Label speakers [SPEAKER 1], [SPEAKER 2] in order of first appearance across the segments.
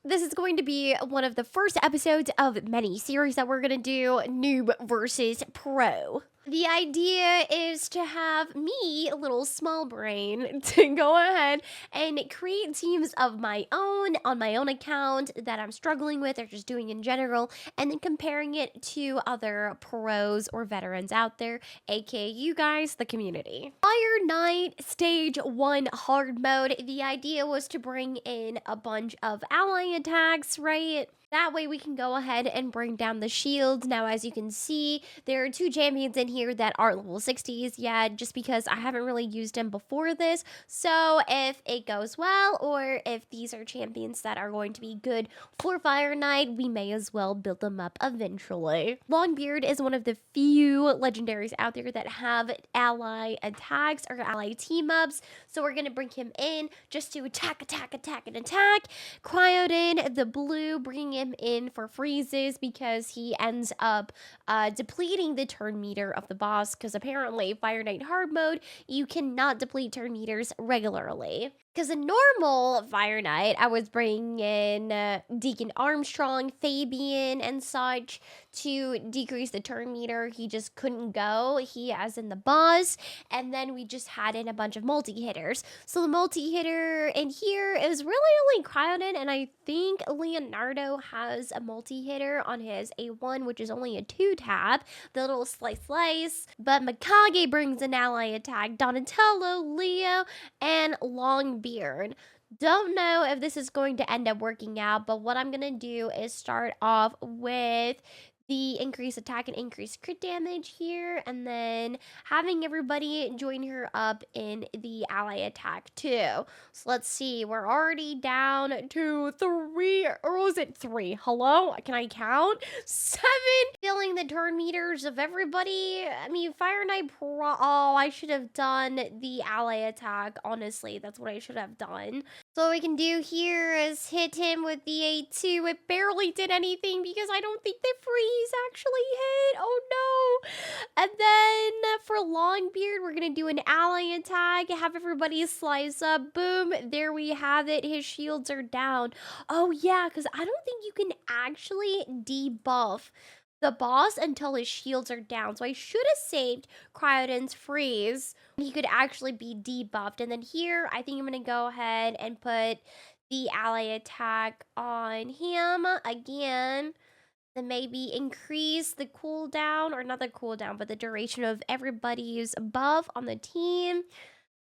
[SPEAKER 1] This is going to be one of the first episodes of many series that we're going to do, Noob versus Pro. The idea is to have me, a little small brain, to go ahead and create teams of my own on my own account that I'm struggling with or just doing in general, and then comparing it to other pros or veterans out there, aka you guys, the community. Fireknight Stage 1 hard mode, the idea was to bring in a bunch of ally attacks, right? That way we can go ahead and bring down the shields. Now, as you can see, there are two champions in here that aren't level 60s yet, just because I haven't really used them before this. So if it goes well, or if these are champions that are going to be good for Fireknight, we may as well build them up eventually. Longbeard is one of the few legendaries out there that have ally attacks or ally team-ups. So we're going to bring him in just to attack. Cryodin, the blue, bringing him in for freezes because he ends up depleting the turn meter of the boss, because apparently Fireknight hard mode, you cannot deplete turn meters regularly. Because in normal Fireknight, I was bringing in Deacon Armstrong, Fabian, and such to decrease the turn meter. He just couldn't go, he as in the boss, and then we just had in a bunch of multi-hitters. So the multi-hitter in here is really only Cryodin, and I think Leonardo has a multi-hitter on his A1, which is only a 2-tap, the little slice. But Mikage brings an ally attack, Donatello, Leo, and Longbeard. Don't know if this is going to end up working out, but what I'm going to do is start off with the increased attack and increased crit damage here, and then having everybody join her up in the ally attack too. So let's see, we're already down to 3, or was it 3? Hello? Can I count? 7! Filling the turn meters of everybody. I mean, Fireknight oh, I should have done the ally attack. Honestly, that's what I should have done. So what we can do here is hit him with the A2. It barely did anything because I don't think the freeze actually hit. Oh no. And then for Longbeard, we're going to do an ally attack. Have everybody slice up. Boom. There we have it. His shields are down. Oh yeah, because I don't think you can actually debuff the boss until his shields are down. So I should have saved Cryodin's freeze. He could actually be debuffed. And then here, I think I'm going to go ahead and put the ally attack on him again. Then maybe increase the cooldown, or not the cooldown, but the duration of everybody's buff on the team,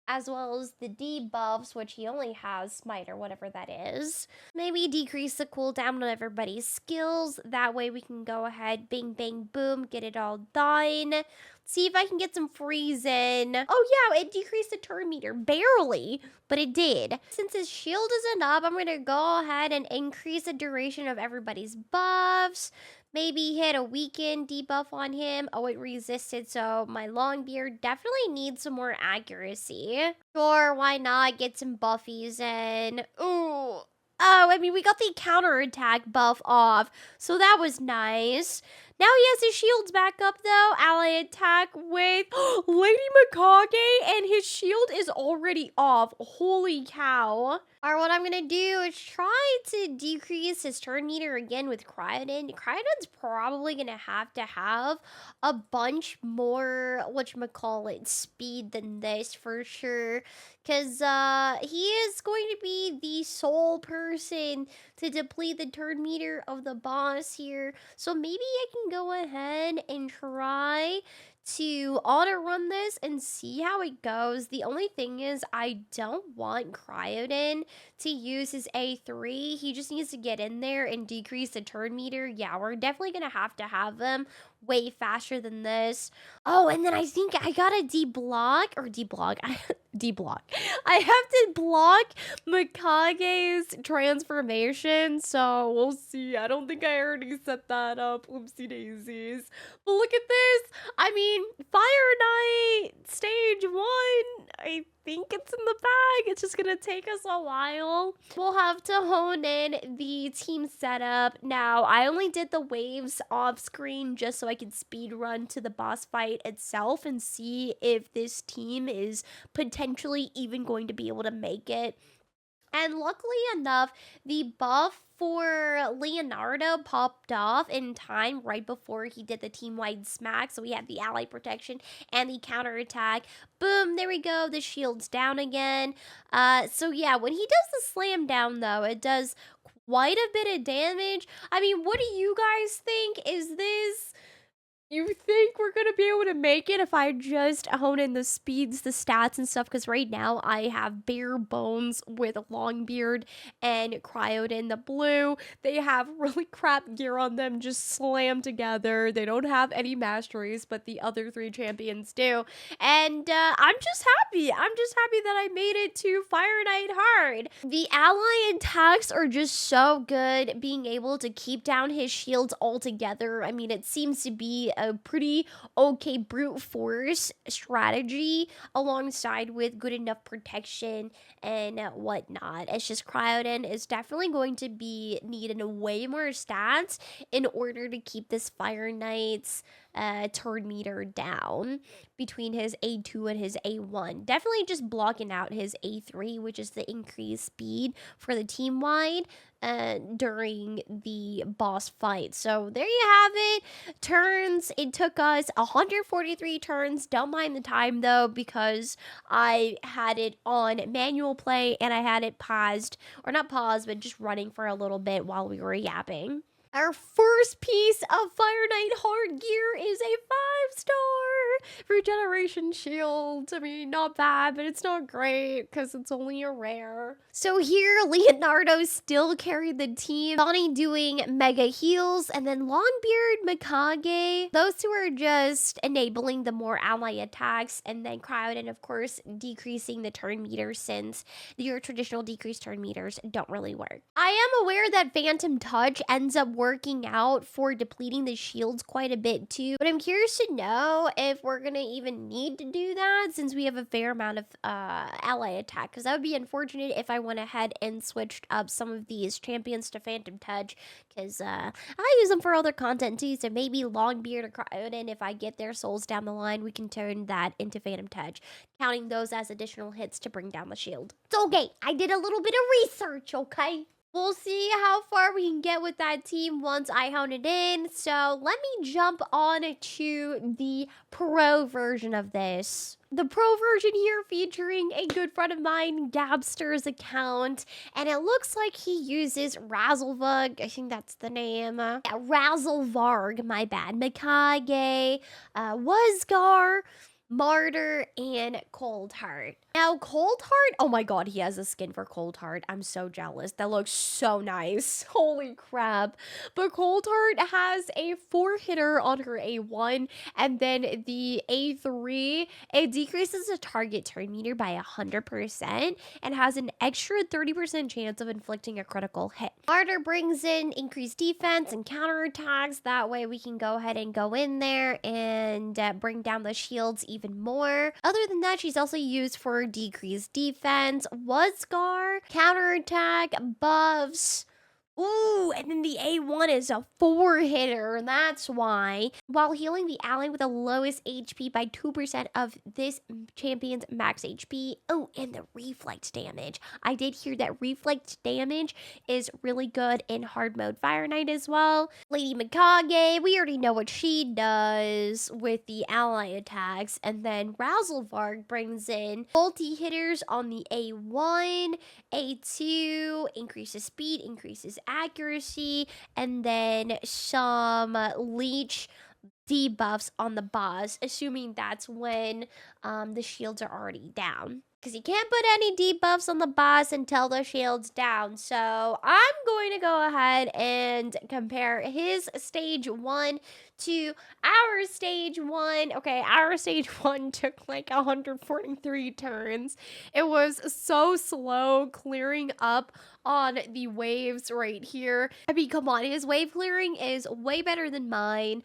[SPEAKER 1] as well as the debuffs, which he only has smite or whatever that is. Maybe decrease the cooldown on everybody's skills. That way we can go ahead, bing, bang, boom, get it all done. See if I can get some freeze in. Oh yeah, it decreased the turn meter, barely, but it did. Since his shield isn't up, I'm gonna go ahead and increase the duration of everybody's buffs. Maybe hit a weaken debuff on him. Oh, it resisted, so my Longbeard definitely needs some more accuracy. Sure, why not get some buffies in? Ooh. Oh, I mean, we got the counterattack buff off, so that was nice. Now he has his shields back up, though. Ally attack with Lady Mikage, and his shield is already off. Holy cow. Or what I'm going to do is try to decrease his turn meter again with Cryodin. Cryodin's probably going to have a bunch more, whatchamacallit, speed than this for sure. Because he is going to be the sole person to deplete the turn meter of the boss here. So maybe I can go ahead and try to auto run this and see how it goes. The only thing is I don't want Cryodin to use his A3. He just needs to get in there and decrease the turn meter. Yeah, we're definitely gonna have to have them way faster than this. Oh, and then I think I gotta deblock. I have to block Mikage's transformation, so we'll see. I don't think I already set that up. Oopsie daisies. But look at this. I mean, Fireknight Stage 1. I think it's in the bag. It's just gonna take us a while. We'll have to hone in the team setup. Now, I only did the waves off screen just so I could speed run to the boss fight itself and see if this team is potentially even going to be able to make it. And luckily enough, the buff for Leonardo popped off in time right before he did the team-wide smack. So we had the ally protection and the counterattack. Boom, there we go. The shield's down again. So yeah, when he does the slam down though, it does quite a bit of damage. I mean, what do you guys think? Is this... You think we're gonna be able to make it if I just hone in the speeds, the stats, and stuff? Because right now I have bare bones with Longbeard and Cryoden the blue. They have really crap gear on them, just slammed together. They don't have any masteries, but the other three champions do. And I'm just happy. I'm just happy that I made it to Fireknight hard. The ally attacks are just so good, being able to keep down his shields altogether. I mean, it seems to be a pretty okay brute force strategy alongside with good enough protection and whatnot. It's just Cryoden is definitely going to be needing way more stats in order to keep this Fire Knight's turn meter down between his A2 and his A1. Definitely just blocking out his A3, which is the increased speed for the team wide during the boss fight. So there you have it. Turns, it took us 143 turns. Don't mind the time though, because I had it on manual play and I had it paused, or not paused, but just running for a little bit while we were yapping. Our first piece of Fire Knight hard gear is a 5-star regeneration shield. I mean, not bad, but it's not great because it's only a rare. So here, Leonardo still carried the team. Bonnie doing mega heals, and then Longbeard, Mikage. Those two are just enabling the more ally attacks, and then Cryoden, of course, decreasing the turn meter since your traditional decreased turn meters don't really work. I am aware that Phantom Touch ends up working out for depleting the shields quite a bit too, but I'm curious to know if we're gonna even need to do that since we have a fair amount of ally attack, because that would be unfortunate if I went ahead and switched up some of these champions to Phantom Touch, because I use them for other content too. So maybe Longbeard or Cryoden, if I get their souls down the line, we can turn that into Phantom Touch, counting those as additional hits to bring down the shield. It's okay, I did a little bit of research, okay? We'll see how far we can get with that team once I hone it in. So let me jump on to the pro version of this. The pro version here featuring a good friend of mine, Gabster's account. And it looks like he uses Razzlevarg. I think that's the name. Yeah, Razzlevarg, my bad. Mikage, Wuzgar, Martyr, and Coldheart. Now, Coldheart, oh my god, he has a skin for Coldheart. I'm so jealous. That looks so nice. Holy crap. But Coldheart has a 4-hitter on her A1, and then the A3, it decreases the target turn meter by 100% and has an extra 30% chance of inflicting a critical hit. Martyr brings in increased defense and counterattacks. That way we can go ahead and go in there and bring down the shields even more. Other than that, she's also used for decreased defense, Wuzgar, counterattack, buffs. Ooh, and then the A1 is a 4-hitter, that's why. While healing the ally with the lowest HP by 2% of this champion's max HP. Oh, and the reflect damage. I did hear that reflect damage is really good in hard mode Fire Knight as well. Lady Mikage, we already know what she does with the ally attacks. And then Razzlevarg brings in multi-hitters on the A1, A2, increases speed, increases accuracy, and then some leech debuffs on the boss, assuming that's when the shields are already down. Because you can't put any debuffs on the boss until the shield's down. So I'm going to go ahead and compare his stage 1 to our stage 1. Okay, our stage 1 took like 143 turns. It was so slow clearing up on the waves right here. I mean, come on, his wave clearing is way better than mine.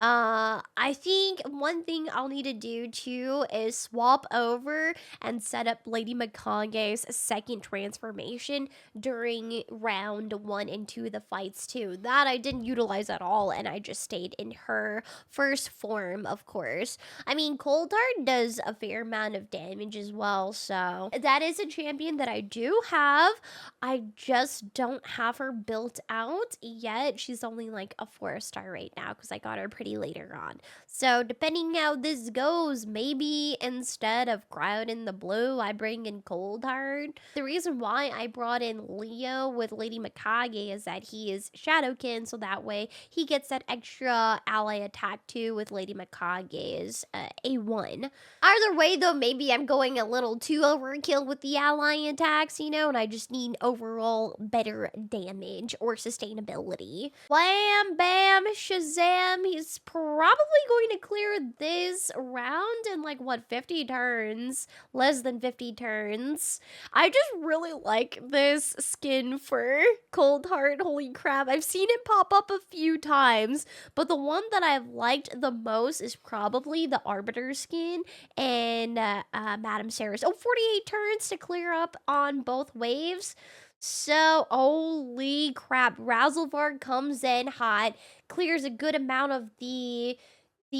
[SPEAKER 1] I think one thing I'll need to do too is swap over and set up Lady Mikage's second transformation during round 1 and 2 of the fights too. That I didn't utilize at all, and I just stayed in her first form, of course. I mean, Cold Heart does a fair amount of damage as well, so that is a champion that I do have. I just don't have her built out yet. She's only like a 4-star right now because I got her pretty later on. So depending how this goes, maybe instead of Crowd in the Blue, I bring in Cold Heart. The reason why I brought in Leo with Lady Mikage is that he is Shadowkin, so that way he gets that extra ally attack too with Lady Mikage's A1. Either way, though, maybe I'm going a little too overkill with the ally attacks, you know, and I just need overall better damage or sustainability. Wham, bam, shazam. He's probably going to clear this round in like, what, 50 turns? Less than 50 turns. I just really like this skin for Cold Heart. Holy crap. I've seen it pop up a few times, but the one that I've liked the most is probably the Arbiter skin and Madame Sarah's. Oh, 48 turns to clear up on both waves. So, holy crap. Razzlevarg comes in hot, clears a good amount of these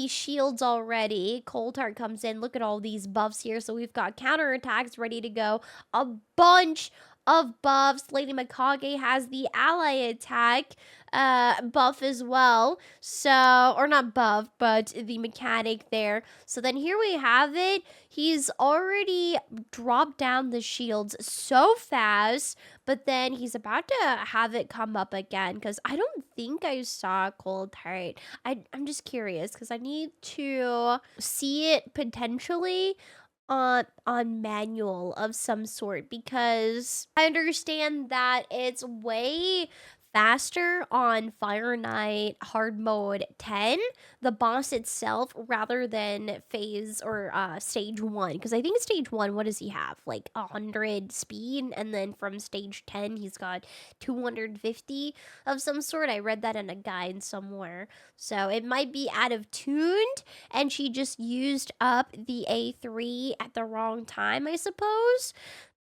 [SPEAKER 1] shields already. Cold Heart comes in. Look at all these buffs here. So we've got counterattacks ready to go. A bunch of buffs. Lady Mikage has the ally attack buff as well. So, or not buff, but the mechanic there. So then here we have it. He's already dropped down the shields so fast, but then he's about to have it come up again because I don't think I saw Cold Heart. I'm just curious because I need to see it potentially on manual of some sort because I understand that it's way faster on Fireknight hard mode 10, the boss itself, rather than phase or stage 1, because I think stage 1, what does he have, like 100 speed, and then from stage 10 he's got 250 of some sort. I read that in a guide somewhere, so it might be out of tuned and she just used up the A3 at the wrong time, I suppose.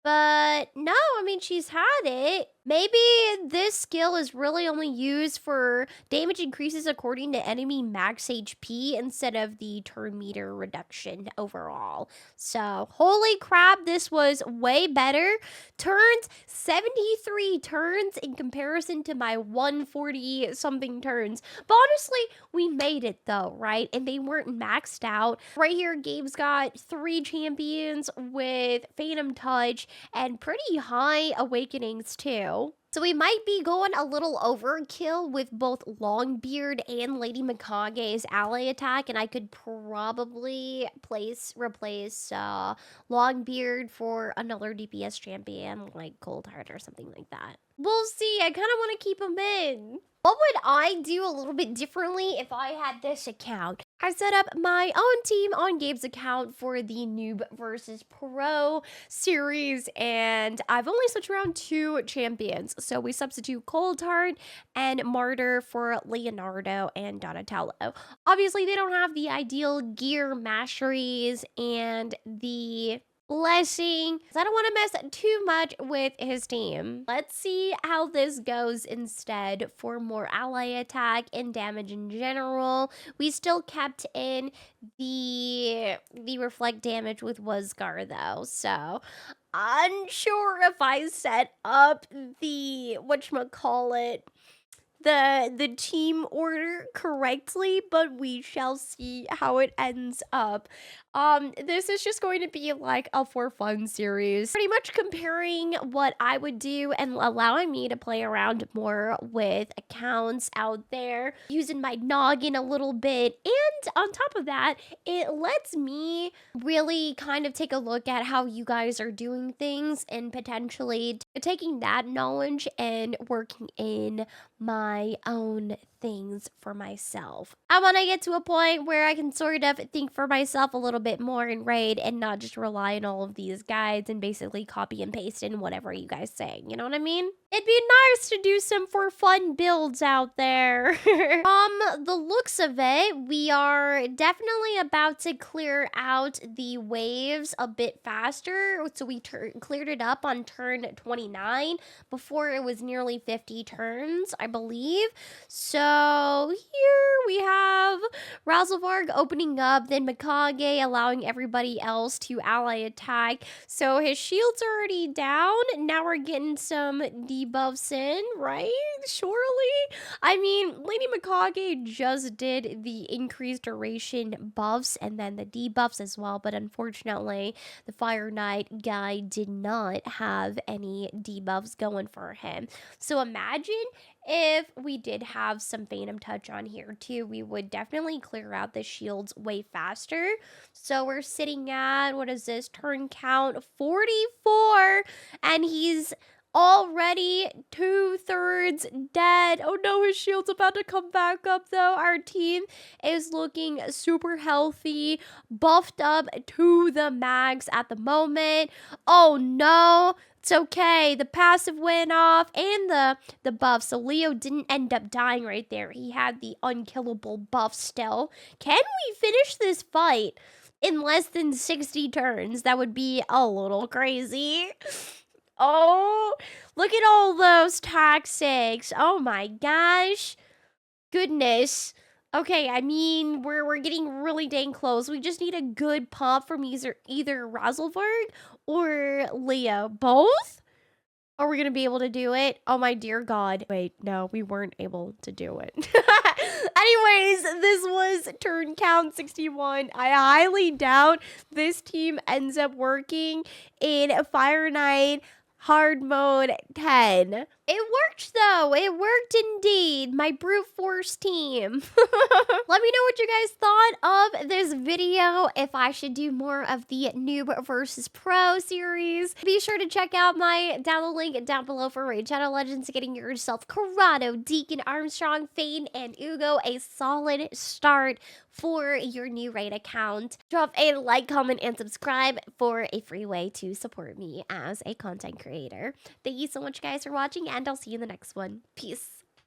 [SPEAKER 1] But no, I mean, she's had it. Maybe this skill is really only used for damage increases according to enemy max HP instead of the turn meter reduction overall. So, holy crap, this was way better. Turns, 73 turns in comparison to my 140 something turns. But honestly, we made it though, right? And they weren't maxed out. Right here, Gabe's got 3 champions with Phantom Touch and pretty high awakenings too. So we might be going a little overkill with both Longbeard and Lady Mikage's ally attack, and I could probably replace Longbeard for another DPS champion like Cold Heart or something like that. We'll see. I kind of want to keep him in. What would I do a little bit differently if I had this account? I set up my own team on Gabe's account for the Noob versus Pro series, and I've only switched around 2 champions. So we substitute Cold Heart and Martyr for Leonardo and Donatello. Obviously, they don't have the ideal gear masteries and the blessing. I don't want to mess too much with his team. Let's see how this goes instead for more ally attack and damage in general. We still kept in the reflect damage with Wuzgar though, so unsure if I set up the whatchamacallit, the team order correctly, but we shall see how it ends up. This is just going to be like a for fun series, pretty much comparing what I would do and allowing me to play around more with accounts out there, using my noggin a little bit, and on top of that, it lets me really kind of take a look at how you guys are doing things and potentially taking that knowledge and working in my own things for myself. I want to get to a point where I can sort of think for myself a little bit more in raid and not just rely on all of these guides and basically copy and paste in whatever you guys say. You know what I mean? It'd be nice to do some for fun builds out there. The looks of it, we are definitely about to clear out the waves a bit faster. So we cleared it up on turn 29 before it was nearly 50 turns, I believe. So here we have Razelvarg opening up, then Mikage allowing everybody else to ally attack. So his shield's already down. Now we're getting some debuffs in, right? Surely? I mean, Lady Mikage just did the increased duration buffs and then the debuffs as well, but unfortunately, the Fireknight guy did not have any debuffs going for him. So imagine if we did have some Phantom Touch on here too, we would definitely clear out the shields way faster. So we're sitting at, what is this, turn count 44, and he's already 2/3 dead. Oh no, his shield's about to come back up though. Our team is looking super healthy, buffed up to the max at the moment. Oh no. It's okay. The passive went off and the buff. So Leo didn't end up dying right there. He had the unkillable buff still. Can we finish this fight in less than 60 turns? That would be a little crazy. Oh, look at all those toxics. Oh my gosh. Goodness. Okay, I mean, we're getting really dang close. We just need a good pop from either Razelvarg or Leo. Both? Are we going to be able to do it? Oh my dear God. Wait, no, we weren't able to do it. Anyways, this was turn count 61. I highly doubt this team ends up working in Fireknight hard mode 10. It worked though. It worked indeed. My brute force team. Let me know what you guys thought of this video. If I should do more of the Noob versus Pro series. Be sure to check out my download link down below for Raid Shadow Legends, getting yourself Corrado, Deacon, Armstrong, Fane, and Ugo a solid start for your new raid account. Drop a like, comment, and subscribe for a free way to support me as a content creator. Thank you so much guys for watching, and I'll see you in the next one. Peace.